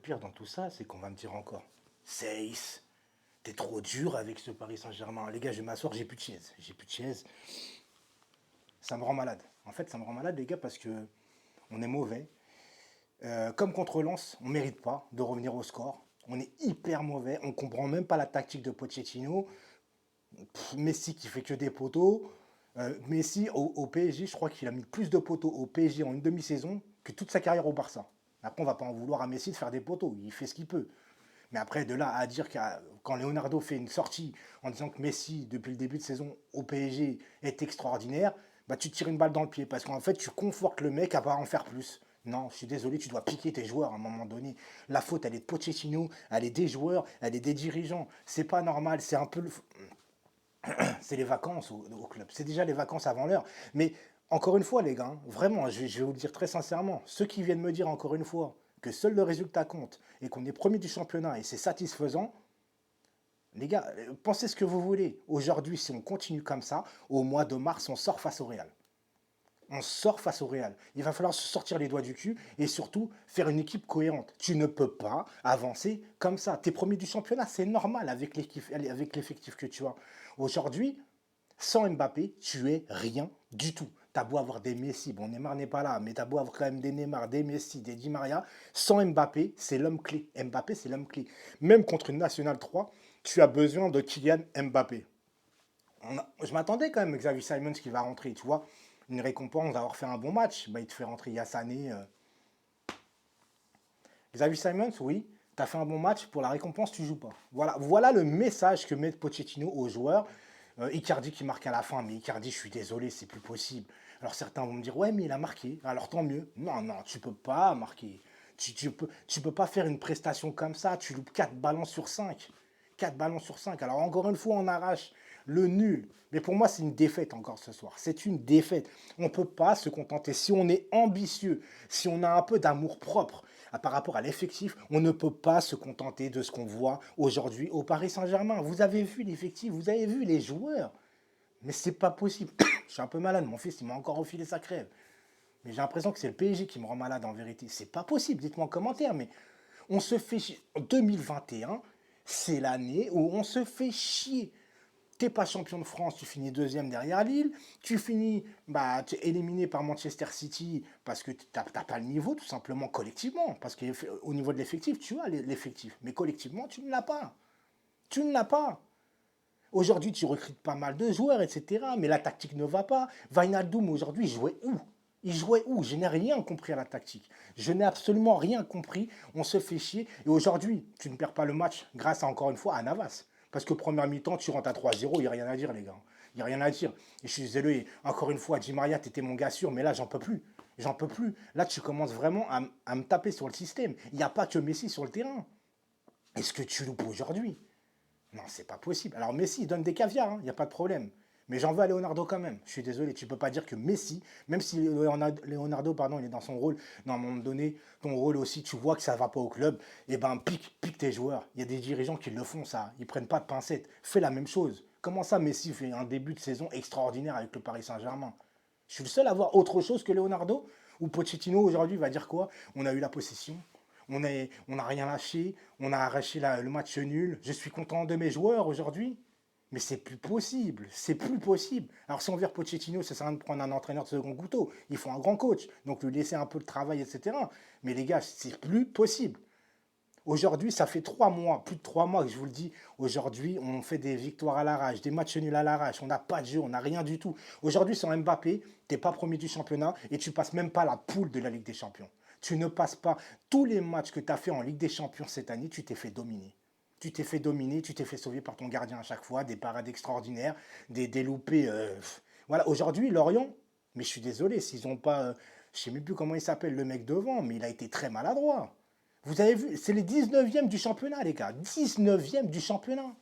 pire dans tout ça, c'est qu'on va me dire encore, Seyss, t'es trop dur avec ce Paris Saint-Germain. Les gars, je vais m'asseoir, j'ai plus de chaise. J'ai plus de chaise. Ça me rend malade. En fait, ça me rend malade, les gars, parce que on est mauvais. Comme contre Lens, on ne mérite pas de revenir au score. On est hyper mauvais. On ne comprend même pas la tactique de Pochettino. Messi qui fait que des poteaux. Messi au PSG, je crois qu'il a mis plus de poteaux au PSG en une demi-saison que toute sa carrière au Barça. Après, on va pas en vouloir à Messi de faire des poteaux. Il fait ce qu'il peut. Mais après, de là à dire que quand Leonardo fait une sortie en disant que Messi, depuis le début de saison au PSG, est extraordinaire, bah, tu te tires une balle dans le pied. Parce qu'en fait, tu confortes le mec à pas en faire plus. Non, je suis désolé, tu dois piquer tes joueurs à un moment donné. La faute, elle est de Pochettino, elle est des joueurs, elle est des dirigeants. C'est pas normal, c'est un peu c'est les vacances au club. C'est déjà les vacances avant l'heure. Mais encore une fois, les gars, vraiment, je vais vous le dire très sincèrement, ceux qui viennent me dire encore une fois que seul le résultat compte et qu'on est premier du championnat et c'est satisfaisant, les gars, pensez ce que vous voulez. Aujourd'hui, si on continue comme ça, au mois de mars, on sort face au Real. On sort face au Real. Il va falloir se sortir les doigts du cul et surtout faire une équipe cohérente. Tu ne peux pas avancer comme ça. T'es premier du championnat, c'est normal avec l'effectif que tu as. Aujourd'hui, sans Mbappé, tu es rien du tout. T'as beau avoir des Messi, bon Neymar n'est pas là, mais t'as beau avoir quand même des Neymar, des Messi, des Di Maria, sans Mbappé, c'est l'homme clé. Mbappé, c'est l'homme clé. Même contre une Nationale 3, tu as besoin de Kylian Mbappé. Je m'attendais quand même Xavier Simons qui va rentrer, tu vois. Une récompense d'avoir fait un bon match. Bah, il te fait rentrer Yassane. Xavier Simons, oui, tu as fait un bon match. Pour la récompense, tu joues pas. Voilà le message que met Pochettino aux joueurs. Icardi qui marque à la fin, mais Icardi, je suis désolé, c'est plus possible. Alors certains vont me dire, ouais, mais il a marqué, alors tant mieux. Non, non, tu peux pas marquer. Tu peux pas faire une prestation comme ça, tu loupes 4 ballons sur 5. 4 ballons sur 5. Alors encore une fois, on arrache le nul. Mais pour moi, c'est une défaite encore ce soir. C'est une défaite. On ne peut pas se contenter. Si on est ambitieux, si on a un peu d'amour propre par rapport à l'effectif, on ne peut pas se contenter de ce qu'on voit aujourd'hui au Paris Saint-Germain. Vous avez vu l'effectif, vous avez vu les joueurs. Mais c'est pas possible. Je suis un peu malade, mon fils, il m'a encore refilé sa crève. Mais j'ai l'impression que c'est le PSG qui me rend malade en vérité. C'est pas possible, dites-moi en commentaire, mais on se fait chier. 2021, c'est l'année où on se fait chier. T'es pas champion de France, tu finis deuxième derrière Lille, tu finis tu es éliminé par Manchester City parce que tu n'as pas le niveau, tout simplement collectivement. Parce qu'au niveau de l'effectif, tu as l'effectif, mais collectivement, tu ne l'as pas. Tu ne l'as pas. Aujourd'hui, tu recrutes pas mal de joueurs, etc. Mais la tactique ne va pas. Wijnaldum, aujourd'hui, jouait où? Il jouait où? Je n'ai rien compris à la tactique. Je n'ai absolument rien compris. On se fait chier. Et aujourd'hui, tu ne perds pas le match grâce à, encore une fois, à Navas. Parce que première mi-temps, tu rentres à 3-0, il n'y a rien à dire, les gars. Il n'y a rien à dire. Et je suis désolé, encore une fois, Di Maria, tu étais mon gars sûr, mais là, j'en peux plus. J'en peux plus. Là, tu commences vraiment à me taper sur le système. Il n'y a pas que Messi sur le terrain. Est-ce que tu loupes aujourd'hui? Non, c'est pas possible. Alors Messi, il donne des caviars, il n'y a pas de problème. Mais j'en veux à Leonardo quand même. Je suis désolé, tu ne peux pas dire que Messi, même si Leonardo, pardon, il est dans son rôle, à un moment donné, ton rôle aussi, tu vois que ça ne va pas au club, et ben pique tes joueurs. Il y a des dirigeants qui le font ça, ils ne prennent pas de pincettes. Fais la même chose. Comment ça, Messi fait un début de saison extraordinaire avec le Paris Saint-Germain? Je suis le seul à voir autre chose que Leonardo. Ou Pochettino aujourd'hui va dire quoi? On a eu la possession, on n'a rien lâché, on a arraché le match nul. Je suis content de mes joueurs aujourd'hui. Mais c'est plus possible, c'est plus possible. Alors si on vire Pochettino, ça sert à rien de prendre un entraîneur de second couteau. Il faut un grand coach, donc lui laisser un peu de travail, etc. Mais les gars, c'est plus possible. Aujourd'hui, ça fait 3 mois, plus de 3 mois que je vous le dis. Aujourd'hui, on fait des victoires à l'arrache, des matchs nuls à l'arrache. On n'a pas de jeu, on n'a rien du tout. Aujourd'hui, sans Mbappé, tu n'es pas premier du championnat et tu passes même pas la poule de la Ligue des Champions. Tu ne passes pas tous les matchs que tu as fait en Ligue des Champions cette année, tu t'es fait dominer. Tu t'es fait dominer, tu t'es fait sauver par ton gardien à chaque fois, des parades extraordinaires, des loupés. Voilà, aujourd'hui, Lorient, mais je suis désolé, s'ils n'ont pas. Je ne sais même plus comment il s'appelle le mec devant, mais il a été très maladroit. Vous avez vu, c'est les 19e du championnat, les gars. 19e du championnat.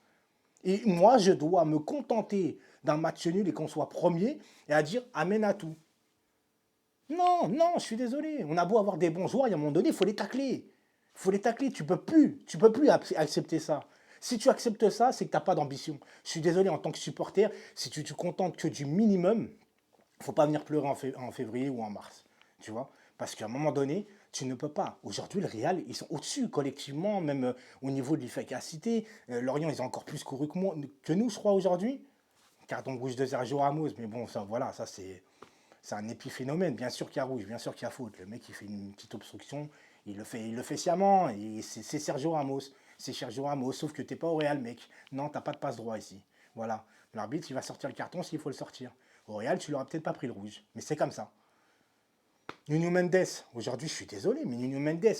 Et moi, je dois me contenter d'un match nul et qu'on soit premier et à dire amène à tout. Non, non, je suis désolé. On a beau avoir des bons joueurs, et à un moment donné, il faut les tacler. Il faut les tacler. Tu peux plus accepter ça. Si tu acceptes ça, c'est que tu n'as pas d'ambition. Je suis désolé, en tant que supporter, si tu te contentes que du minimum, il ne faut pas venir pleurer en février ou en mars. Tu vois? Parce qu'à un moment donné, Tu ne peux pas. Aujourd'hui, le Real, ils sont au-dessus collectivement, même au niveau de l'efficacité. Lorient, ils ont encore plus couru que nous, je crois, aujourd'hui. Carton rouge de Sergio Ramos, mais bon, ça, voilà, ça c'est un épiphénomène. Bien sûr qu'il y a rouge, bien sûr qu'il y a faute. Le mec, il fait une petite obstruction, il le fait sciemment. Et c'est Sergio Ramos. C'est Sergio Ramos, sauf que t'es pas au Real, mec. Non, t'as pas de passe droit ici. Voilà. L'arbitre, il va sortir le carton s'il faut le sortir. Au Real, tu l'auras peut-être pas pris le rouge. Mais c'est comme ça. Nuno Mendes, aujourd'hui, je suis désolé, mais Nuno Mendes,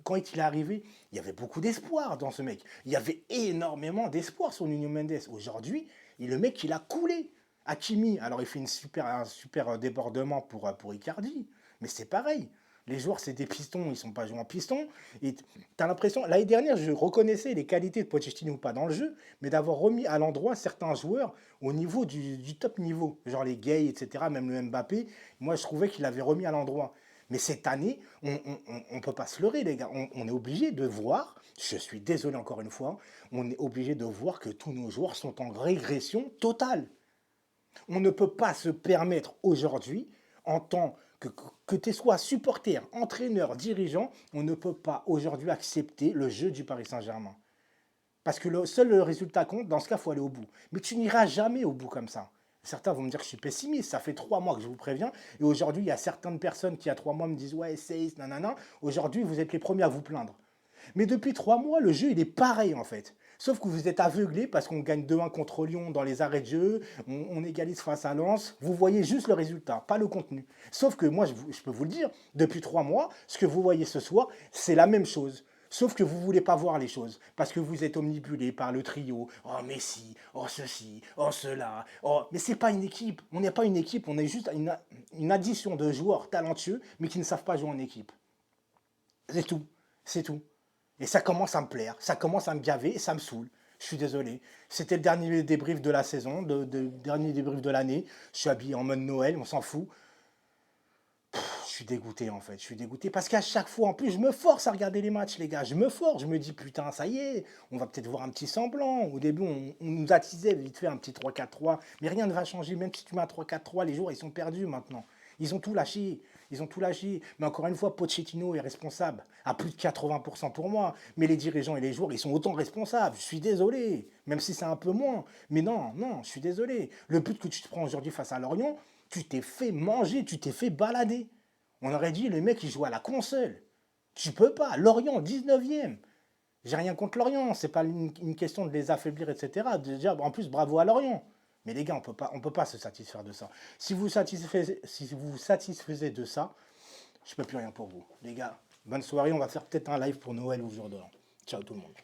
quand il est arrivé, il y avait beaucoup d'espoir dans ce mec. Il y avait énormément d'espoir sur Nuno Mendes. Aujourd'hui, le mec, il a coulé. Hakimi, alors il fait un super débordement pour Icardi, mais c'est pareil. Les joueurs, c'est des pistons, ils ne sont pas joués en piston. Et tu as l'impression, l'année dernière, je reconnaissais les qualités de Pochettino, pas dans le jeu, mais d'avoir remis à l'endroit certains joueurs au niveau du top niveau, genre les Gay, etc., même le Mbappé. Moi, je trouvais qu'il avait remis à l'endroit. Mais cette année, on ne peut pas se leurrer, les gars. On est obligé de voir, je suis désolé encore une fois, on est obligé de voir que tous nos joueurs sont en régression totale. On ne peut pas se permettre aujourd'hui, en tant que tu sois supporter, entraîneur, dirigeant, on ne peut pas aujourd'hui accepter le jeu du Paris Saint-Germain. Parce que seul le résultat compte, dans ce cas, il faut aller au bout. Mais tu n'iras jamais au bout comme ça. Certains vont me dire que je suis pessimiste, ça fait 3 mois que je vous préviens, et aujourd'hui, il y a certaines personnes qui, il y a 3 mois, me disent « Ouais, essaye, nanana ». Aujourd'hui, vous êtes les premiers à vous plaindre. Mais depuis 3 mois, le jeu, il est pareil, en fait. Sauf que vous êtes aveuglé parce qu'on gagne 2-1 contre Lyon dans les arrêts de jeu, on égalise face à Lens. Vous voyez juste le résultat, pas le contenu. Sauf que moi, je peux vous le dire, depuis 3 mois, ce que vous voyez ce soir, c'est la même chose. Sauf que vous ne voulez pas voir les choses, parce que vous êtes omnibulé par le trio. Oh Messi, oh ceci, oh cela. Oh, mais c'est pas une équipe. On n'est pas une équipe, on est juste une addition de joueurs talentueux, mais qui ne savent pas jouer en équipe. C'est tout. C'est tout. Et ça commence à me plaire, ça commence à me gaver et ça me saoule. Je suis désolé. C'était le dernier débrief de la saison, dernier débrief de l'année. Je suis habillé en mode Noël, on s'en fout. Je suis dégoûté en fait, je suis dégoûté parce qu'à chaque fois, en plus, je me force à regarder les matchs, les gars. Je me force, je me dis putain, ça y est, on va peut-être voir un petit semblant. Au début, on nous attisait vite fait un petit 3-4-3, mais rien ne va changer. Même si tu mets un 3-4-3, les joueurs ils sont perdus maintenant. Ils ont tout lâché. Ils ont tout lâché. Mais encore une fois, Pochettino est responsable à plus de 80% pour moi. Mais les dirigeants et les joueurs, ils sont autant responsables. Je suis désolé. Même si c'est un peu moins. Mais non, non, je suis désolé. Le but que tu te prends aujourd'hui face à Lorient, tu t'es fait manger, tu t'es fait balader. On aurait dit le mec il joue à la console. Tu peux pas. Lorient, 19e. J'ai rien contre Lorient. C'est pas une question de les affaiblir, etc. Déjà, en plus, bravo à Lorient. Mais les gars, on peut pas se satisfaire de ça. Si vous satisfaisez de ça, je peux plus rien pour vous. Les gars, bonne soirée. On va faire peut-être un live pour Noël ou jour de l'an. Ciao tout le monde.